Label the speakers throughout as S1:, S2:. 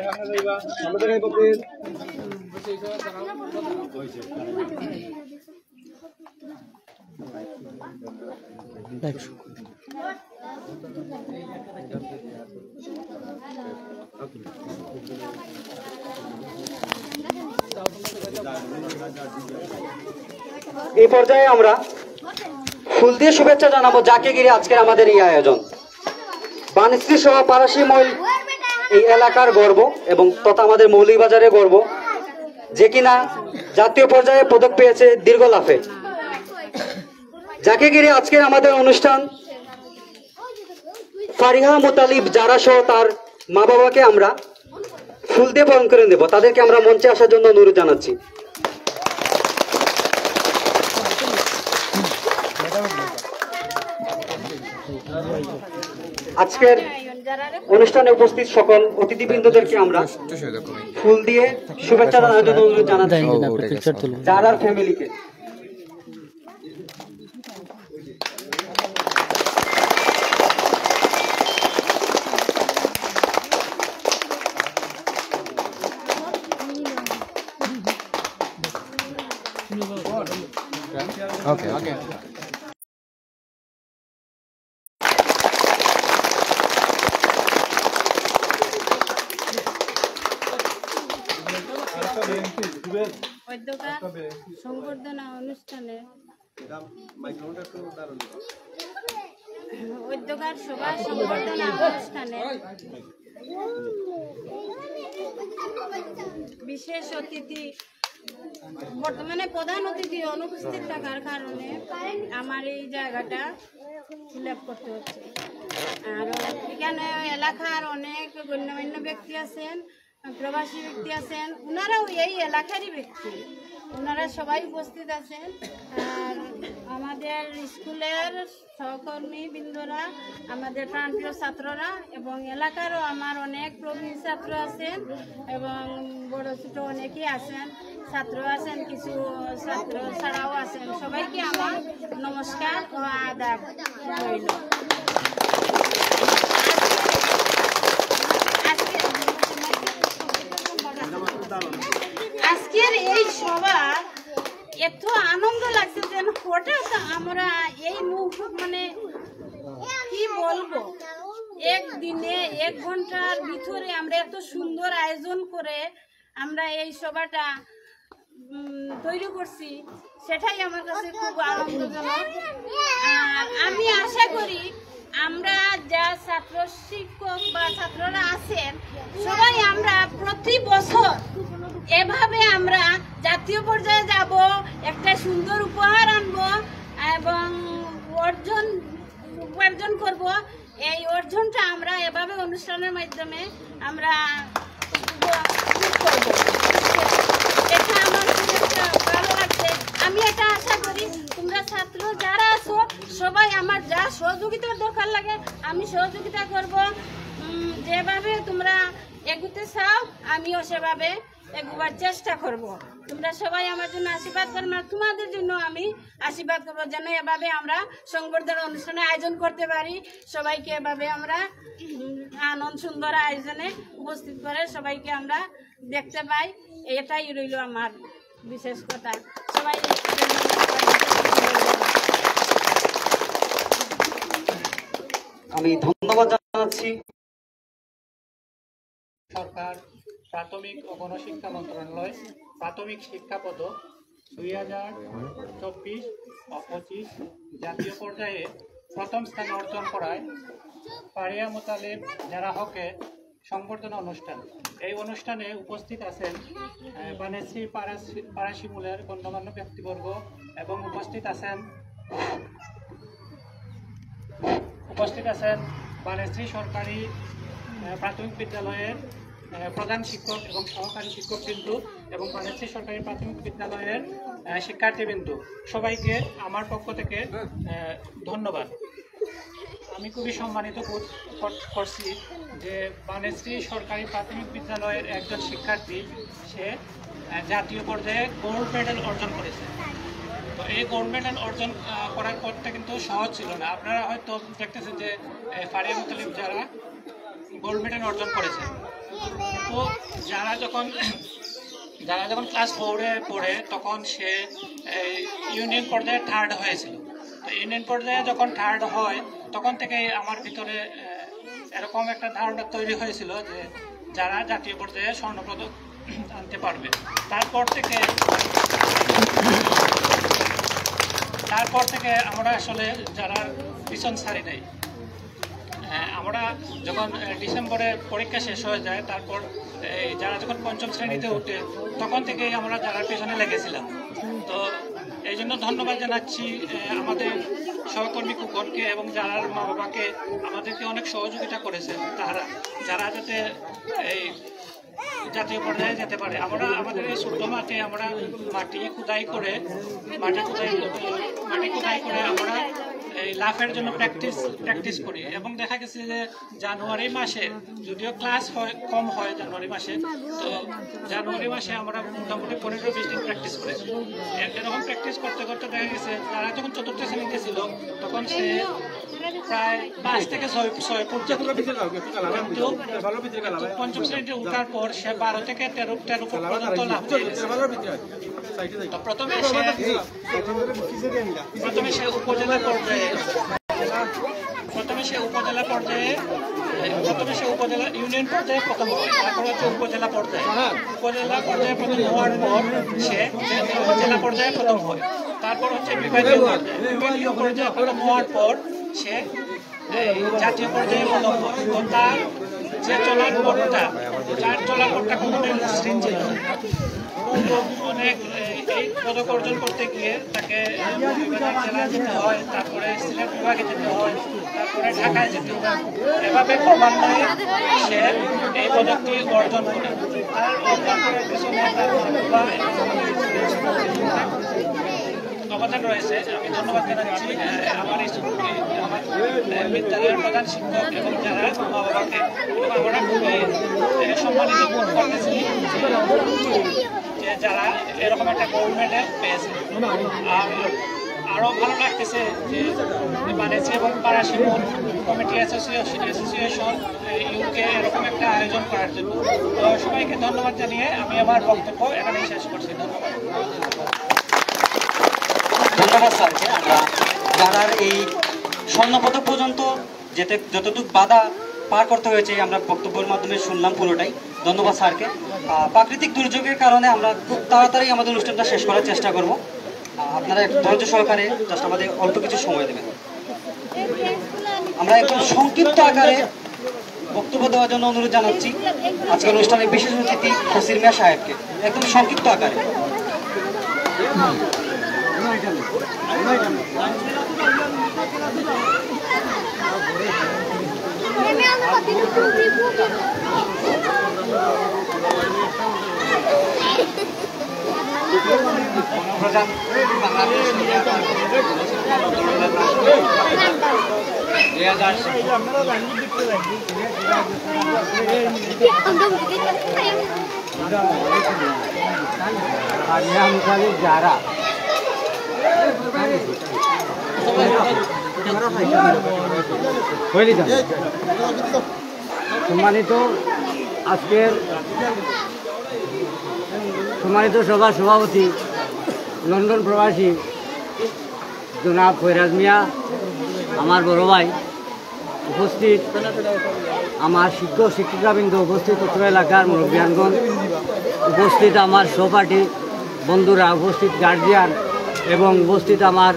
S1: এই পর্যায়ে আমরা ফুল দিয়ে শুভেচ্ছা জানাবো যাকে ঘিরে আজকের আমাদের এই আয়োজন। বাণিশ্রী সহ পারাশি মইল এই এলাকার গর্ব এবং তথা আমাদের মৌলভীবাজারের গর্ব, যে কিনা জাতীয় পর্যায়ে পদক পেয়েছে দীর্ঘ লাফে। যাকে ঘিরে আজকের আমাদের অনুষ্ঠান ফারিহা মুতালিব যারা সহ তার মা বাবাকে আমরা ফুল দিয়ে বরণ করে দেব। তাদেরকে আমরা মঞ্চে আসার জন্য অনুরোধ জানাচ্ছি। আজকের অনুষ্ঠানে উপস্থিত সকল অতিথিবৃন্দদেরকে আমরা ফুল দিয়ে শুভেচ্ছা জানানোর জন্য অনুরোধ জানাচ্ছি। যারার ফ্যামিলিকে
S2: Okay.
S3: সংবর্ধনা অনুষ্ঠানে উদ্যোগার সভা সংবর্ধনা অনুষ্ঠানে বিশেষ অতিথি বর্তমানে প্রধান অতিথি অনুপস্থিত থাকার কারণে আমার এই জায়গাটা ফিল আপ করতে হচ্ছে। আর এখানে এলাকার অনেক গণ্যমান্য ব্যক্তি আছেন, প্রবাসী ব্যক্তি আছেন, ওনারাও এই এলাকারই ব্যক্তি, ওনারা সবাই উপস্থিত আছেন। আর আমাদের স্কুলের সহকর্মী বৃন্দরা, আমাদের প্রাণপ্রিয় ছাত্ররা এবং এলাকারও আমার অনেক প্রবীণ ছাত্র আছেন এবং বড় ছোট অনেকেই আছেন, ছাত্র আছেন, কিছু ছাত্র ছাড়াও আছেন। সবাইকে আমার নমস্কার ও আদাব রইল। আজকের এই সভা এত আনন্দ লাগছে যে হঠাৎ আমরা এই মানে কি বলবো, একদিনে 1 ঘন্টার ভিতরে আমরা এত সুন্দর আয়োজন করে আমরা এই সভাটা তৈরি করছি, সেটাই আমার কাছে খুব আনন্দজনক। আর আমি আশা করি আমরা যা ছাত্র শিক্ষক বা ছাত্ররা আছেন সবাই আমরা প্রতি বছর এভাবে আমরা জাতীয় পর্যায়ে যাব, একটা সুন্দর উপহার আনবো এবং উপার্জন করব। এই অর্জনটা আমরা এভাবে অনুষ্ঠানের মাধ্যমে আমরা করব। এটা আমার খুব একটা ভালো লাগছে। আমি এটা আশা করি তোমরা ছাত্র যারা আছো সবাই আমার যা সহযোগিতার দরকার লাগে আমি সহযোগিতা করব। যেভাবে তোমরা এগুতে চাও আমিও সেভাবে এগোবার চেষ্টা করব। তোমরা সবাই আমার জন্য আশীর্বাদ করবে, তোমাদের জন্য আমি আশীর্বাদ করবো যেন এভাবে আমরা সংবর্ধনা অনুষ্ঠানে আয়োজন করতে পারি। সবাইকে এভাবে আমরা আনন্দ সুন্দর আয়োজনে উপস্থিত করে সবাইকে আমরা দেখতে পাই, এটাই রইল আমার বিশেষ কথা। সবাই
S1: আমি ধন্যবাদ জানাচ্ছি
S4: সরকার প্রাথমিক ও গণশিক্ষা মন্ত্রণালয় প্রাথমিক শিক্ষা পদক 2024-25 জাতীয় পর্যায়ে প্রথম স্থান অর্জন করায় ফারিহা মুতালিব যারা হকে সংবর্ধনা অনুষ্ঠান। এই অনুষ্ঠানে উপস্থিত আছেন বাণিশ্রী পারাশি মূলের গণ্যমান্য ব্যক্তিবর্গ এবং উপস্থিত আছেন বাণিশ্রী সরকারি প্রাথমিক বিদ্যালয়ের প্রধান শিক্ষক এবং সহকারী শিক্ষকবৃন্দ এবং বাণিশ্রী সরকারি প্রাথমিক বিদ্যালয়ের শিক্ষার্থীবৃন্দ, সবাইকে আমার পক্ষ থেকে ধন্যবাদ। আমি খুবই সম্মানিত করছি যে বাণিশ্রী সরকারি প্রাথমিক বিদ্যালয়ের একজন শিক্ষার্থী সে জাতীয় পর্যায়ে গোল্ড মেডেল অর্জন করেছে। তো এই গোল্ড মেডেল অর্জন করার পরটা কিন্তু সহজ ছিল না। আপনারা হয়তো দেখতেছেন যে ফারিহা মুতালিব যারা গোল্ড মেডেল অর্জন করেছে, তো যারা যখন ক্লাস 4-এ পড়ে তখন সে ইউনিয়ন পর্যায়ে থার্ড হয়েছিল। তো ইউনিয়ন পর্যায়ে যখন থার্ড হয় তখন থেকে আমার ভিতরে এরকম একটা ধারণা তৈরি হয়েছিল যে যারা জাতীয় পর্যায়ে স্বর্ণপদক আনতে পারবে। তারপর থেকে আমরা আসলে যারা পিছন ছাড়ি নাই। আমরা যখন ডিসেম্বরে পরীক্ষা শেষ হয়ে যায়, তারপর যারা যখন পঞ্চম শ্রেণীতে উঠে তখন থেকেই আমরা যারা পেছনে লেগেছিলাম। তো এই জন্য ধন্যবাদ জানাচ্ছি আমাদের সহকর্মী কুকনকে এবং যারা মা বাবাকে আমাদেরকে অনেক সহযোগিতা করেছেন, যারা যাতে এই জাতীয় পর্যায়ে যেতে পারে। আমরা আমাদের এই ছোট্ট মাঠে আমরা মাটি খোদাই করে আমরা এই লাফের জন্য প্র্যাকটিস করি এবং দেখা গেছে যে জানুয়ারি মাসে যদিও ক্লাস কম হয় জানুয়ারি মাসে, তো জানুয়ারি মাসে আমরা মোটামুটি 15-20 দিন প্র্যাকটিস করেছি। এরকম প্র্যাকটিস করতে করতে দেখা গেছে তারা যখন চতুর্থ শ্রেণীতে ছিল তখন সে প্রায় 5 থেকে 6 ফুট যেত, কিন্তু পঞ্চম শ্রেণীতে উঠার পর সে 12 থেকে 13 ফুট পর্যন্ত লাফ দিয়ে গেছে। তো প্রথমে সে উপজেলা ইউনিয়ন পর্যায়ে প্রথম হয়, তারপর হচ্ছে উপজেলা পর্যায়ে প্রথম হওয়ার পর সে জেলা পর্যায়ে প্রথম হয়, তারপর হচ্ছে বিভাগীয় পর্যায়ে প্রথম হওয়ার পর সে জাতীয় পর্যায়ে প্রথম হয়। তো তার চলার পথটা কোনোটাই মসৃণ ছিল না। অনেক এই পদক অর্জন করতে গিয়ে তাকে জেলায় যেতে হয়, তারপরে সিলেট বিভাগে যেতে হয়, তারপরে ঢাকায় যেতে হয়। এভাবে ক্রমান্বয়ে সে এই পদকটি অর্জন করে। তার অর্জনের পেছনে অবদান রয়েছে। আমি ধন্যবাদ জানাচ্ছি আমার এই স্কুলকে, আমার বিদ্যালয়ের প্রধান শিক্ষক এবং যারা মা বাবাকে। আমরা খুবই সম্মানিত বোধ করতেছি যে যারা এরকম একটা গোল্ড মেডেল পেয়েছে। আরও ভালো লাগতেছে যে বানেছি এবং পারাসি কমিটি অ্যাসোসিয়েশন ইউকে এরকম একটা আয়োজন করার জন্য। তো সবাইকে ধন্যবাদ জানিয়ে আমি আমার বক্তব্য এখানেই শেষ করছি।
S1: ধন্যবাদ স্যারকে। আমরা যারা এই স্বর্ণপদক পর্যন্ত যতটুকু বাধা পার করতে হয়েছে আমরা বক্তব্যের মাধ্যমে শুনলাম পুরোটাই। ধন্যবাদ স্যারকে। প্রাকৃতিক দুর্যোগের কারণে আমরা খুব তাড়াতাড়ি আমাদের অনুষ্ঠানটা শেষ করার চেষ্টা করব। আপনারা একটু ধৈর্য সহকারে জাস্ট আমাদের অল্প কিছু সময় দেবেন। আমরা একদম সংক্ষিপ্ত আকারে বক্তব্য দেওয়ার জন্য অনুরোধ জানাচ্ছি আজকের অনুষ্ঠানের বিশেষ অতিথি ফসির মিয়া সাহেবকে, একদম সংক্ষিপ্ত আকারে। যারা সম্মানিত আজকের সম্মানিত সভার সভাপতি লন্ডন প্রবাসী জনাব ফৈরাজ মিয়া, আমার বড় ভাই উপস্থিত, আমার শিক্ষক শিক্ষিকাবৃন্দ উপস্থিত, উত্তর এলাকার মুরব্বিয়ানগণ উপস্থিত, আমার সহপাঠী বন্ধুরা উপস্থিত, গার্জিয়ান এবং উপস্থিত আমার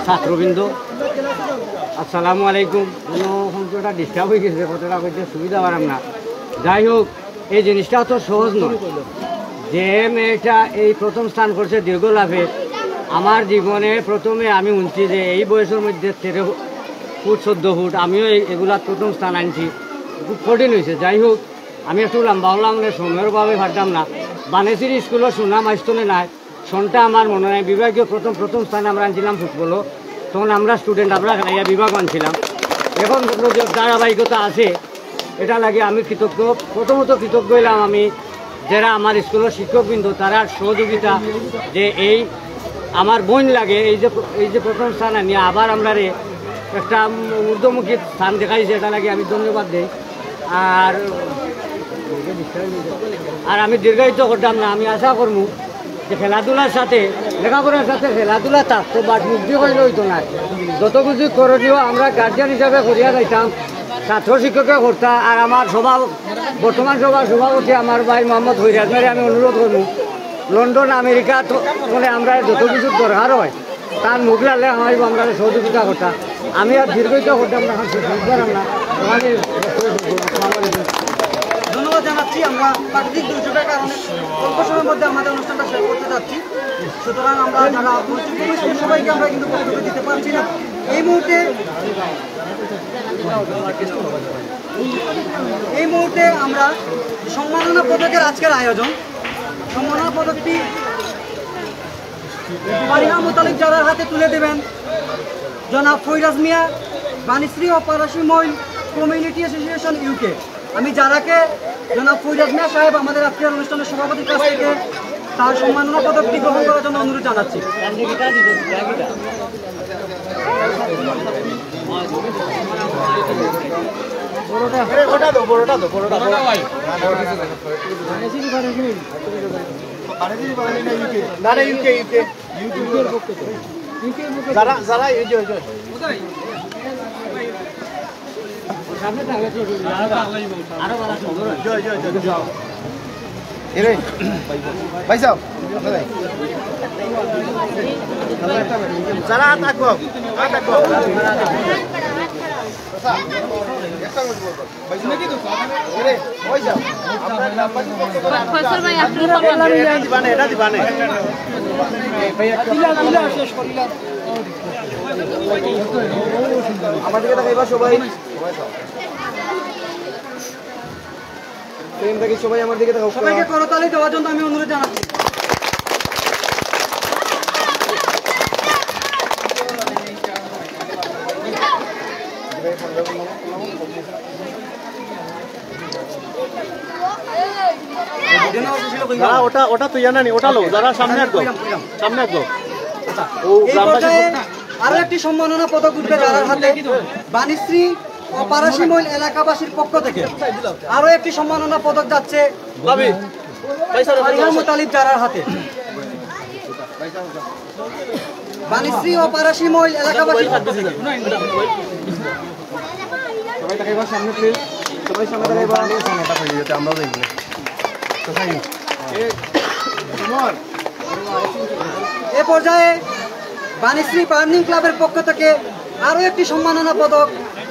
S1: ছাত্রবৃন্দ, আসসালামু আলাইকুম। কোনো সংখ্যাটা ডিস্টার্ব হয়ে গেছে, কতটা করতে সুবিধা পারাম না। যাই হোক, এই জিনিসটা তো সহজ নয় যে মেয়েটা এই প্রথম স্থান করছে দীর্ঘ লাভে। আমার জীবনে প্রথমে আমি শুনছি যে এই বয়সের মধ্যে 13 ফুট 14 ফুট আমিও এগুলার প্রথম স্থান আনছি, খুব কঠিন হয়েছে। যাই হোক, আমি একটু লম্বা হলাম না, সময়ের অভাবে পারতাম না। বানেসির স্কুলের সুনাম আইস্তনে নাই, সনটা আমার মনে হয় বিভাগীয় প্রথম স্থানে আমরা আনছিলাম ফুটবলও, তখন আমরা স্টুডেন্ট, আমরা খেলাইয়া বিভাগ আনছিলাম। এখন যে ধারাবাহিকতা আছে এটা লাগে আমি কৃতজ্ঞ। প্রথমত কৃতজ্ঞ হইলাম আমি যারা আমার স্কুলের শিক্ষকবৃন্দ, তারা সহযোগিতা, যে এই আমার বোন লাগে এই যে প্রথম স্থান নিয়ে আবার আমরা একটা ঊর্ধ্বমুখী স্থান দেখাইছে, এটা লাগে আমি ধন্যবাদ দিই। আর
S2: আর আমি দীর্ঘায়িত করতাম না। আমি আশা করবো যে খেলাধুলার সাথে লেখাপড়ার সাথে খেলাধুলা থাকতো, বাট মুক্তি করলে হইতো না। যত কিছু করণীয় আমরা গার্জিয়ান হিসাবে করিয়া যাইতাম, ছাত্র শিক্ষকে করতাম। আর আমার বর্তমান সভাপতি আমার ভাই মোহাম্মদ হইরাজ মেরে আমি অনুরোধ করবো, লন্ডন আমেরিকা মানে আমরা যত কিছু দরকার হয় তার মুখ লাগলে আমার আমরা সহযোগিতা করতাম। আমি আর দীর্ঘায়িত করতাম না, পারলাম না।
S1: ধন্যবাদ জানাচ্ছি। আমরা প্রাকৃতিক দুর্যোগের কারণে অল্প সময়ের মধ্যে আমাদের অনুষ্ঠানটা শেষ করতে যাচ্ছি। সুতরাং আমরা যারা উপস্থিত সবাইকে আমরা কিন্তু বক্তব্য দিতে পারছি না এই মুহূর্তে আমরা সম্মাননা পদকের আজকের আয়োজন, সম্মাননা পদকটি ফারিহা মুতালিব যারার হাতে তুলে দেবেন জনাব ফৈরাজ মিয়া, বাণীশ্রী ও পারাসি মহিল কমিউনিটি অ্যাসোসিয়েশন ইউকে। আমি যারাকে জনাব ফৈরাজ মিয়া সাহেব আমাদের আজকের অনুষ্ঠানের সভাপতির কাছ থেকে তার সম্মাননা পদকটি গ্রহণ করার জন্য অনুরোধ জানাচ্ছি। আমাদেরকে দেখাইবা সবাই, সবাই আমার দিকে দেখাও। সবাইকে করতালি দেওয়ার জন্য আমি অনুরোধ জানাচ্ছি।
S5: ওটা তুই জানা নি, ওটা লো যারা সামনে আসলো, সামনে আসলো।
S1: আরো একটি সম্মাননা পদক উঠবে যারার হাতে, বাণীশ্রী ও পারাসি মহিল এলাকাবাসীর পক্ষ থেকে আরো একটি সম্মাননা পদক যাচ্ছে ফারিহা মুতালিব যারার হাতে। বাণীশ্রী ও পারাসি মহিল এলাকাবাসীর পক্ষ থেকে সবাই দেখাইবা সামনে প্লিজ, সবাই সামনে দেখাইবা। আমরা দেখব এ পর্যায়ে বাণীশ্রী বার্নিং ক্লাবের পক্ষ থেকে আরো একটি সম্মাননা পদক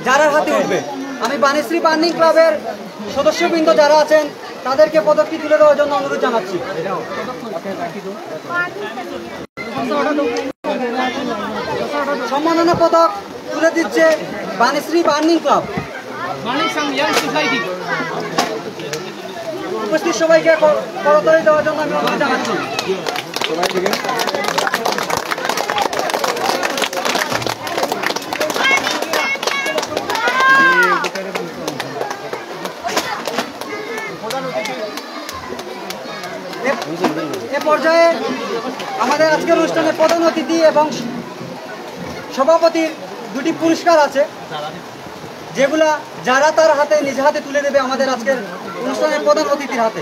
S1: যারার হাতে উঠবে। আমি বাণীশ্রী বার্নিং ক্লাবের সদস্যবৃন্দ যারা আছেন তাদেরকে পদকটি তুলে দেওয়ার জন্য অনুরোধ জানাচ্ছি। সম্মাননা পদক তুলে দিচ্ছে বাণীশ্রী বার্নিং ক্লাব। উপস্থিত সবাইকে করতালি দেওয়ার জন্য আমি অনুরোধ জানাচ্ছি। এ পর্যায়ে আমাদের আজকের অনুষ্ঠানে প্রধান অতিথি এবং সভাপতির দুটি পুরস্কার আছে, যেগুলা যারা তার হাতে নিজ হাতে তুলে দেবে আমাদের আজকের অনুষ্ঠানের প্রধান অতিথির হাতে।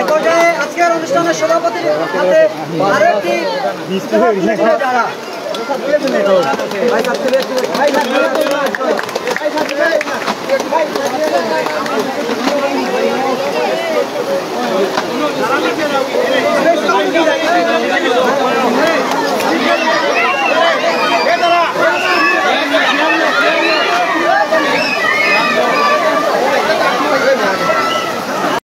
S1: এ পর্যায়ে আজকের অনুষ্ঠানের সভাপতির হাতে আরো একটি যারা ভাই